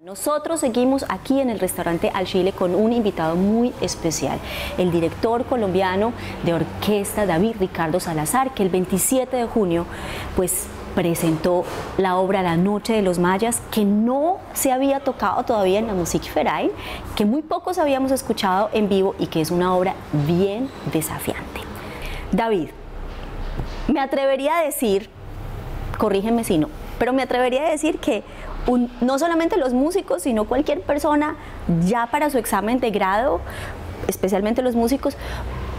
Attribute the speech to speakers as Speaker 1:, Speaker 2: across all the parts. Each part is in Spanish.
Speaker 1: Nosotros seguimos aquí en el restaurante Al Chile con un invitado muy especial, el director colombiano de orquesta David Ricardo Salazar, que el 27 de junio pues presentó la obra La Noche de los Mayas, que no se había tocado todavía en la Musikverein, que muy pocos habíamos escuchado en vivo y que es una obra bien desafiante. David, me atrevería a decir, corrígeme si no, pero me atrevería a decir que no solamente los músicos, sino cualquier persona ya para su examen de grado, especialmente los músicos,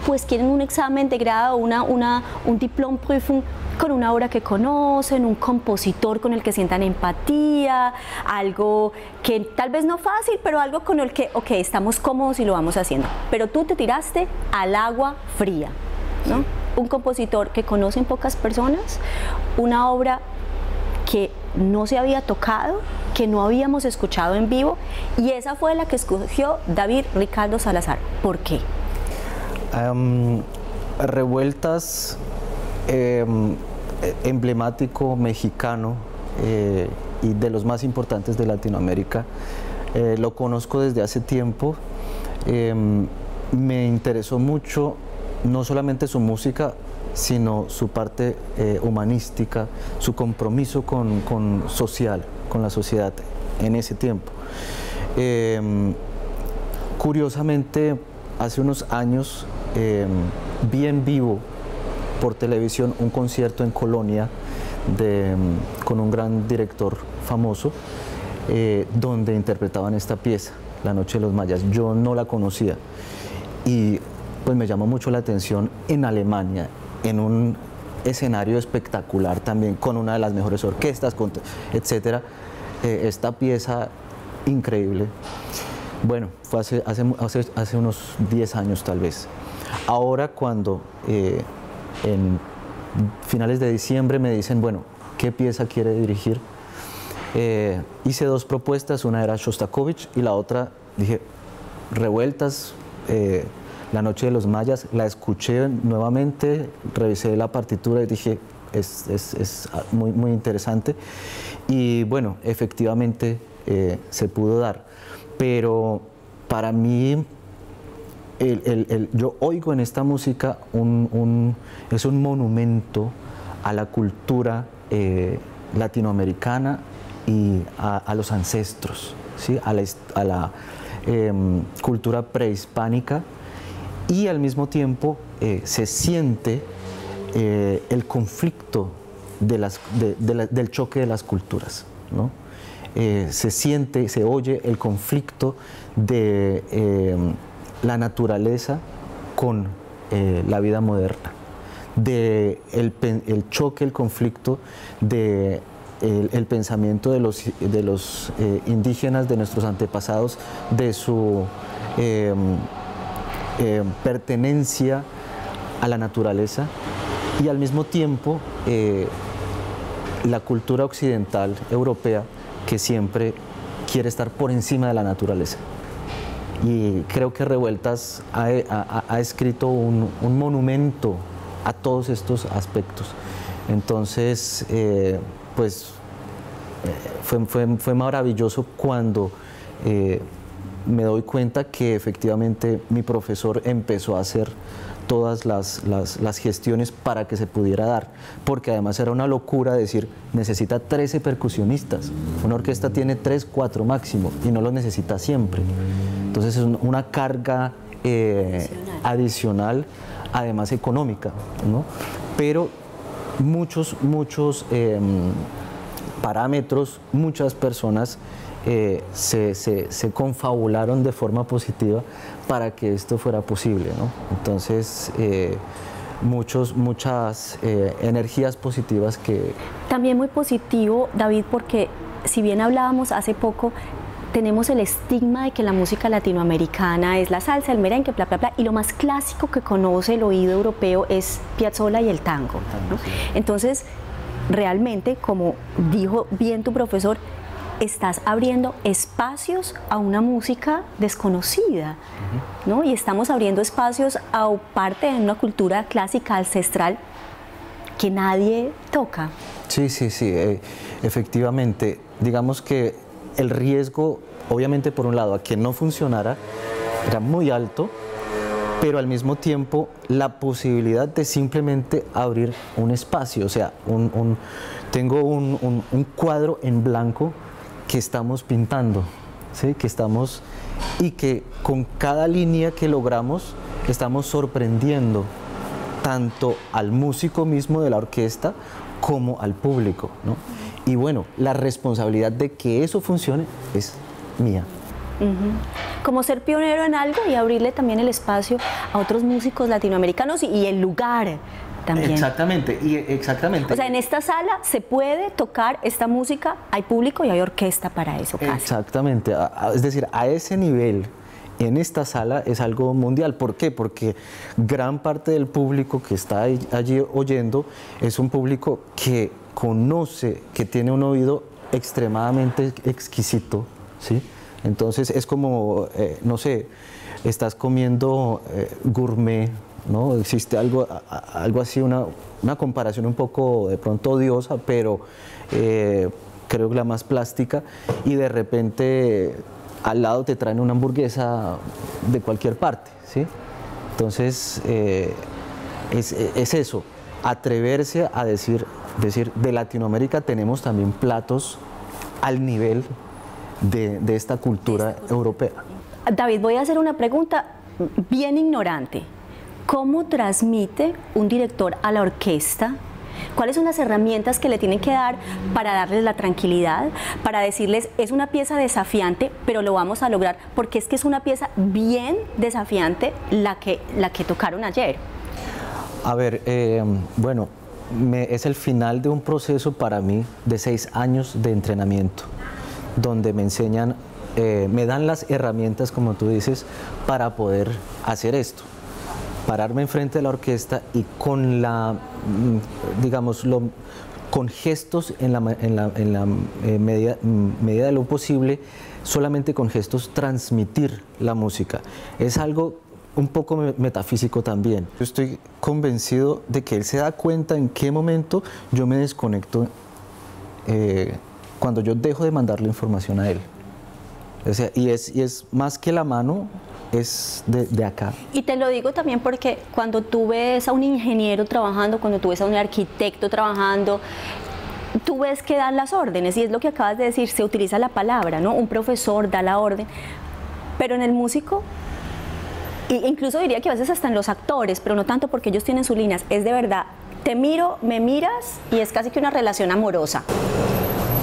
Speaker 1: pues quieren un examen de grado, un Diplomprüfung con una obra que conocen, un compositor con el que sientan empatía, algo que tal vez no fácil, pero algo con el que, ok, estamos cómodos y lo vamos haciendo. Pero tú te tiraste al agua fría, ¿no? Un compositor que conocen pocas personas, una obra que no se había tocado, que no habíamos escuchado en vivo, y esa fue la que escogió David Ricardo Salazar. ¿Por qué?
Speaker 2: Revueltas, emblemático mexicano y de los más importantes de Latinoamérica. Lo conozco desde hace tiempo. Me interesó mucho no solamente su música, sino su parte humanística, su compromiso social, con la sociedad en ese tiempo. Curiosamente, hace unos años vi en vivo por televisión un concierto en Colonia con un gran director famoso donde interpretaban esta pieza, La Noche de los Mayas. Yo no la conocía y pues me llamó mucho la atención en Alemania, en un escenario espectacular también, con una de las mejores orquestas, etcétera. Esta pieza increíble. Bueno, fue hace unos 10 años tal vez. Ahora cuando en finales de diciembre me dicen, bueno, ¿qué pieza quiere dirigir? Hice dos propuestas, una era Shostakovich y la otra, dije, Revueltas, La Noche de los Mayas. La escuché nuevamente, revisé la partitura y dije, es muy, muy interesante. Y bueno, efectivamente se pudo dar. Pero para mí, yo oigo en esta música es un monumento a la cultura latinoamericana y a los ancestros, ¿sí? a la cultura prehispánica, y al mismo tiempo se siente el conflicto del choque de las culturas, ¿no? Se siente, se oye el conflicto de la naturaleza con la vida moderna, el choque, el conflicto de el pensamiento de los indígenas, de nuestros antepasados, de su pertenencia a la naturaleza, y al mismo tiempo la cultura occidental europea, que siempre quiere estar por encima de la naturaleza. Y creo que Revueltas ha escrito un monumento a todos estos aspectos. Entonces, pues fue maravilloso cuando me doy cuenta que efectivamente mi profesor empezó a hacer todas las gestiones para que se pudiera dar, porque además era una locura decir, necesita 13 percusionistas, una orquesta tiene 3, 4 máximo, y no los necesita siempre. Entonces es una carga adicional, además económica, ¿no? Pero muchos parámetros, muchas personas se confabularon de forma positiva para que esto fuera posible, ¿no? Entonces, muchas energías positivas que...
Speaker 1: También muy positivo, David, porque si bien hablábamos hace poco, tenemos el estigma de que la música latinoamericana es la salsa, el merengue, bla, bla, bla, y lo más clásico que conoce el oído europeo es Piazzolla y el tango, ¿no? Entonces, realmente, como dijo bien tu profesor, estás abriendo espacios a una música desconocida, ¿no? Y estamos abriendo espacios a parte de una cultura clásica ancestral que nadie toca.
Speaker 2: Sí, efectivamente. Digamos que el riesgo, obviamente por un lado, a que no funcionara, era muy alto, pero al mismo tiempo la posibilidad de simplemente abrir un espacio, o sea, tengo un cuadro en blanco que estamos pintando, ¿sí? Y que con cada línea que logramos estamos sorprendiendo tanto al músico mismo de la orquesta como al público, ¿no? Y bueno, la responsabilidad de que eso funcione es mía.
Speaker 1: Como ser pionero en algo y abrirle también el espacio a otros músicos latinoamericanos y el lugar también.
Speaker 2: Exactamente, exactamente.
Speaker 1: O sea, en esta sala se puede tocar esta música, hay público y hay orquesta para eso casi.
Speaker 2: Exactamente, es decir, a ese nivel, en esta sala es algo mundial. ¿Por qué? Porque gran parte del público que está allí oyendo es un público que conoce, que tiene un oído extremadamente exquisito, ¿sí? Entonces es como, no sé, estás comiendo gourmet, ¿no? Existe algo así, una comparación un poco de pronto odiosa, pero creo que la más plástica, y de repente al lado te traen una hamburguesa de cualquier parte, ¿sí? Entonces es eso, atreverse a decir, de Latinoamérica tenemos también platos al nivel de esta cultura europea.
Speaker 1: David, voy a hacer una pregunta bien ignorante. ¿Cómo transmite un director a la orquesta? ¿Cuáles son las herramientas que le tienen que dar para darles la tranquilidad, para decirles es una pieza desafiante, pero lo vamos a lograr? Porque es que es una pieza bien desafiante la que tocaron ayer.
Speaker 2: A ver, bueno, es el final de un proceso para mí de 6 años de entrenamiento, donde me enseñan, me dan las herramientas, como tú dices, para poder hacer esto. Pararme enfrente de la orquesta y con con gestos en la medida de lo posible, solamente con gestos transmitir la música. Es algo un poco metafísico también. Yo estoy convencido de que él se da cuenta en qué momento yo me desconecto cuando yo dejo de mandarle información a él. O sea, y es más que la mano, es de acá.
Speaker 1: Y te lo digo también porque cuando tú ves a un ingeniero trabajando, cuando tú ves a un arquitecto trabajando, tú ves que dan las órdenes, y es lo que acabas de decir, se utiliza la palabra, ¿no? Un profesor da la orden, pero en el músico, e incluso diría que a veces hasta en los actores, pero no tanto porque ellos tienen sus líneas, es de verdad, te miro, me miras, y es casi que una relación amorosa.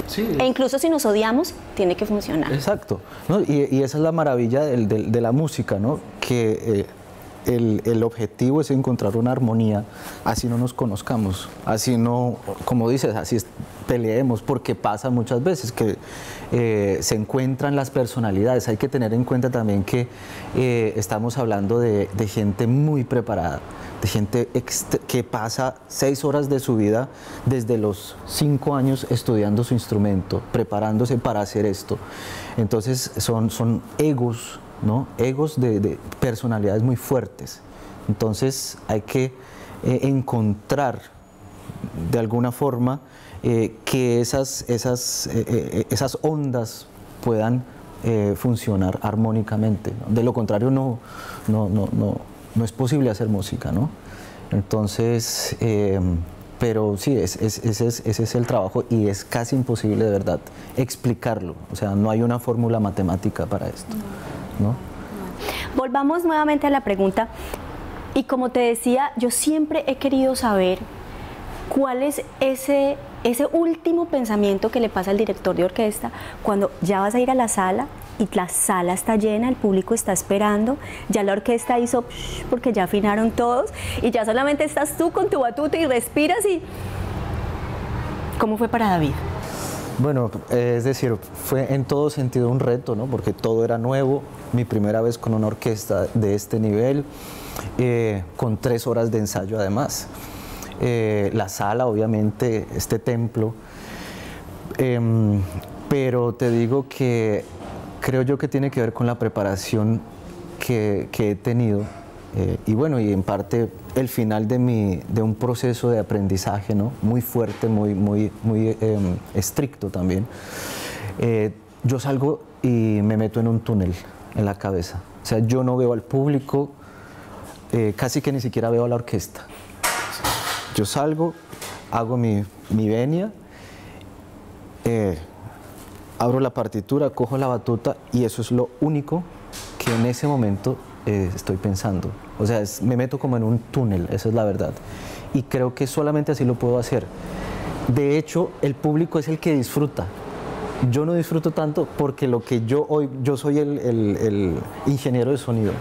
Speaker 1: Sí. E incluso si nos odiamos, tiene que funcionar.
Speaker 2: Exacto, ¿no? Y esa es la maravilla de la música, ¿no? Que el objetivo es encontrar una armonía, así no nos conozcamos, así no, como dices, así peleemos, porque pasa muchas veces que se encuentran las personalidades. Hay que tener en cuenta también que estamos hablando de gente muy preparada, de gente que pasa 6 horas de su vida desde los 5 años estudiando su instrumento, preparándose para hacer esto. Entonces son egos, ¿no? Egos de personalidades muy fuertes. Entonces hay que encontrar de alguna forma que esas ondas puedan funcionar armónicamente, ¿no? De lo contrario no es posible hacer música, ¿no? Entonces, pero sí, ese es el trabajo, y es casi imposible de verdad explicarlo. O sea, no hay una fórmula matemática para esto, ¿no?
Speaker 1: Volvamos nuevamente a la pregunta, y como te decía, yo siempre he querido saber cuál es ese último pensamiento que le pasa al director de orquesta cuando ya vas a ir a la sala y la sala está llena, el público está esperando, ya la orquesta hizo porque ya afinaron todos y ya solamente estás tú con tu batuta y respiras. Y ¿cómo fue para David?
Speaker 2: Bueno, es decir, fue en todo sentido un reto, ¿no? Porque todo era nuevo, mi primera vez con una orquesta de este nivel, con 3 horas de ensayo además. La sala, obviamente, este templo, pero te digo que creo yo que tiene que ver con la preparación que he tenido, y bueno, y en parte el final de un proceso de aprendizaje, ¿no? Muy fuerte, muy estricto también. yo salgo y me meto en un túnel en la cabeza. O sea, yo no veo al público, casi que ni siquiera veo a la orquesta. Yo salgo, hago mi venia, abro la partitura, cojo la batuta y eso es lo único que en ese momento estoy pensando. O sea, me meto como en un túnel, esa es la verdad. Y creo que solamente así lo puedo hacer. De hecho, el público es el que disfruta. Yo no disfruto tanto porque lo que yo soy el ingeniero de sonido,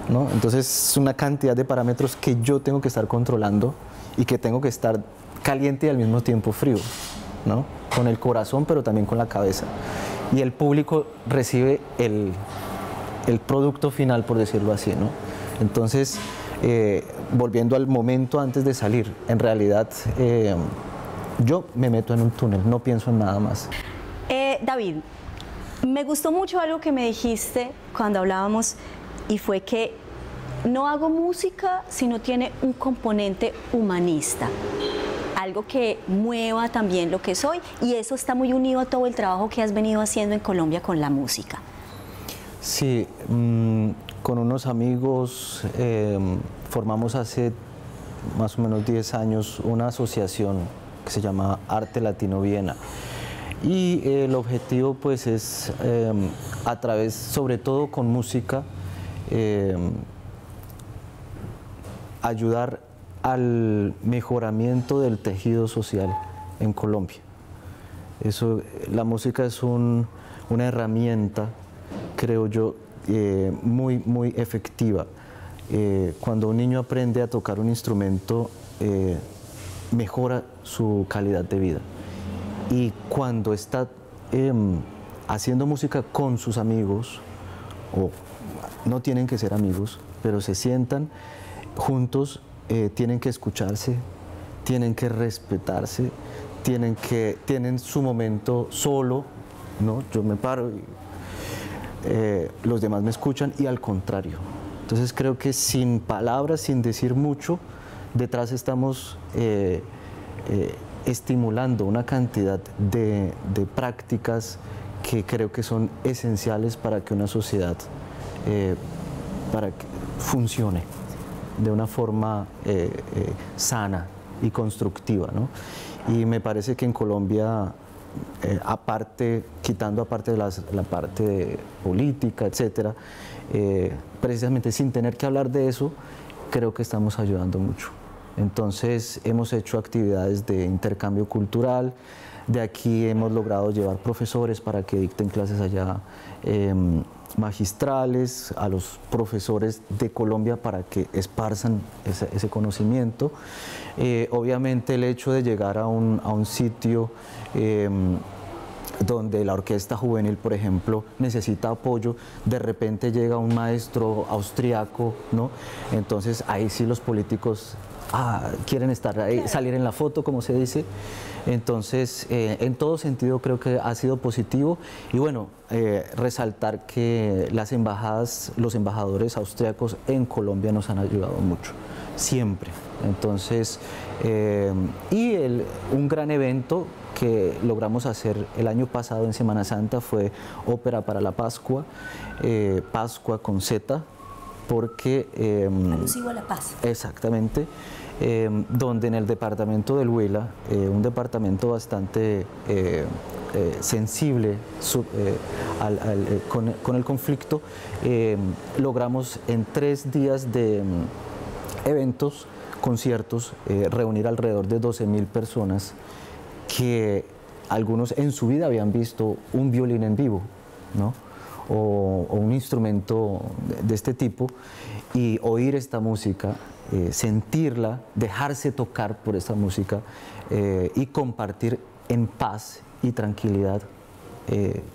Speaker 2: ¿no? Entonces es una cantidad de parámetros que yo tengo que estar controlando y que tengo que estar caliente y al mismo tiempo frío, ¿no? Con el corazón pero también con la cabeza. Y el público recibe el producto final, por decirlo así, ¿no? Entonces, volviendo al momento antes de salir, en realidad yo me meto en un túnel, no pienso en nada más.
Speaker 1: David, me gustó mucho algo que me dijiste cuando hablábamos y fue que no hago música si no tiene un componente humanista, algo que mueva también lo que soy, y eso está muy unido a todo el trabajo que has venido haciendo en Colombia con la música.
Speaker 2: Sí, con unos amigos formamos hace más o menos 10 años una asociación que se llama Arte Latino Viena. Y el objetivo pues es a través, sobre todo con música, ayudar al mejoramiento del tejido social en Colombia. La música es una herramienta, creo yo, muy efectiva. Cuando un niño aprende a tocar un instrumento, mejora su calidad de vida. Y cuando está haciendo música con sus amigos, o no tienen que ser amigos, pero se sientan juntos, tienen que escucharse, tienen que respetarse, tienen su momento solo, ¿no? Yo me paro y los demás me escuchan, y al contrario. Entonces creo que sin palabras, sin decir mucho, detrás estamos estimulando una cantidad de prácticas que creo que son esenciales para que una sociedad para que funcione de una forma sana y constructiva, ¿no? Y me parece que en Colombia, quitando aparte de la parte política, etcétera, precisamente sin tener que hablar de eso, creo que estamos ayudando mucho. Entonces hemos hecho actividades de intercambio cultural, de aquí hemos logrado llevar profesores para que dicten clases allá, magistrales, a los profesores de Colombia para que esparzan ese conocimiento. Obviamente el hecho de llegar a un sitio donde la orquesta juvenil, por ejemplo, necesita apoyo, de repente llega un maestro austriaco, ¿no? Entonces ahí sí los políticos quieren estar ahí, salir en la foto, como se dice. Entonces, en todo sentido creo que ha sido positivo. Y bueno, resaltar que las embajadas, los embajadores austriacos en Colombia nos han ayudado mucho, siempre. Entonces, un gran evento que logramos hacer el año pasado en Semana Santa fue Ópera para la Pascua, Pascua con Z, porque...
Speaker 1: alusivo a la paz.
Speaker 2: Exactamente, donde en el departamento del Huila, un departamento bastante sensible con el conflicto, logramos en 3 días de eventos, conciertos, reunir alrededor de 12.000 personas que algunos en su vida habían visto un violín en vivo, ¿no? O un instrumento de este tipo, y oír esta música, sentirla, dejarse tocar por esta música y compartir en paz y tranquilidad.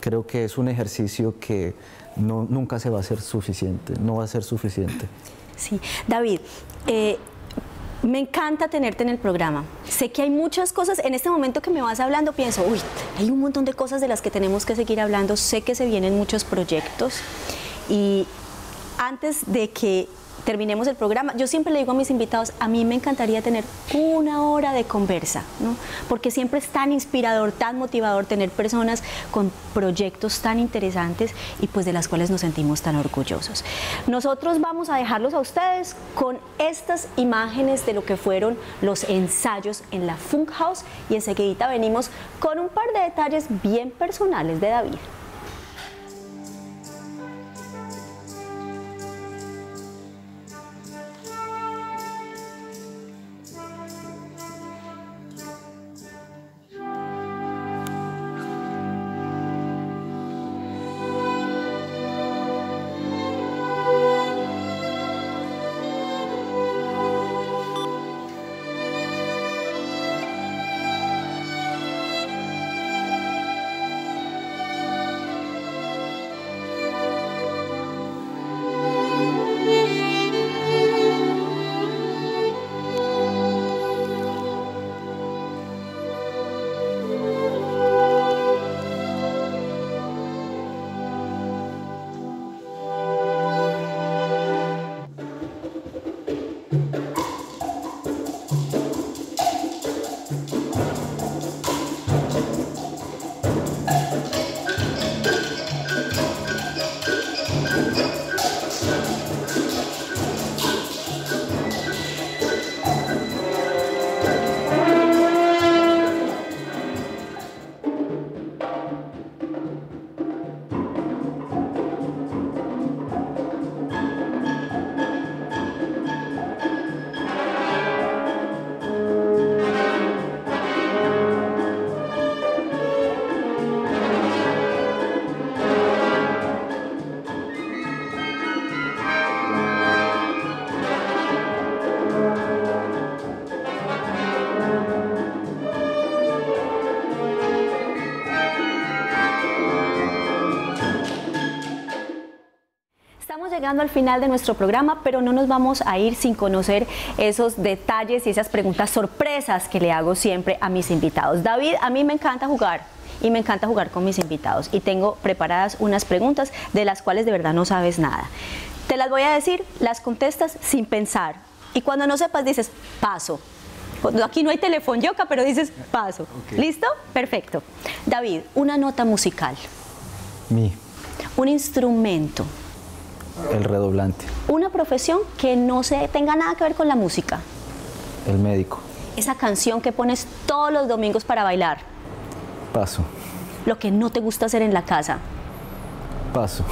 Speaker 2: Creo que es un ejercicio que nunca se va a hacer suficiente, no va a ser suficiente.
Speaker 1: Sí, David, me encanta tenerte en el programa. Sé que hay muchas cosas, en este momento que me vas hablando pienso, uy, hay un montón de cosas de las que tenemos que seguir hablando, sé que se vienen muchos proyectos, y antes de que terminemos el programa, yo siempre le digo a mis invitados, a mí me encantaría tener 1 hora de conversa, ¿no? Porque siempre es tan inspirador, tan motivador tener personas con proyectos tan interesantes y pues de las cuales nos sentimos tan orgullosos. Nosotros vamos a dejarlos a ustedes con estas imágenes de lo que fueron los ensayos en la Funkhaus y enseguida venimos con un par de detalles bien personales de David. Llegando al final de nuestro programa, pero no nos vamos a ir sin conocer esos detalles y esas preguntas sorpresas que le hago siempre a mis invitados. David, a mí me encanta jugar y me encanta jugar con mis invitados y tengo preparadas unas preguntas de las cuales de verdad no sabes nada. Te las voy a decir, las contestas sin pensar y cuando no sepas dices paso. Aquí no hay teléfono yoca, pero dices paso. Okay. ¿Listo? Perfecto. David, una nota musical.
Speaker 2: Mi.
Speaker 1: Un instrumento.
Speaker 2: El redoblante.
Speaker 1: Una profesión que no tenga nada que ver con la música.
Speaker 2: El médico.
Speaker 1: Esa canción que pones todos los domingos para bailar.
Speaker 2: Paso.
Speaker 1: Lo que no te gusta hacer en la casa.
Speaker 2: Paso.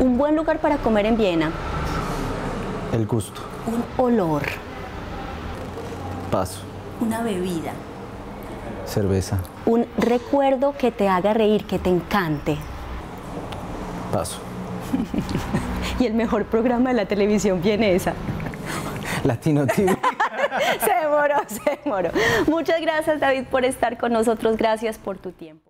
Speaker 1: Un buen lugar para comer en Viena.
Speaker 2: El gusto.
Speaker 1: Un olor.
Speaker 2: Paso.
Speaker 1: Una bebida.
Speaker 2: Cerveza.
Speaker 1: Un recuerdo que te haga reír, que te encante.
Speaker 2: Paso.
Speaker 1: Y el mejor programa de la televisión viene esa.
Speaker 2: Latino TV.
Speaker 1: Se demoró. Muchas gracias, David, por estar con nosotros. Gracias por tu tiempo.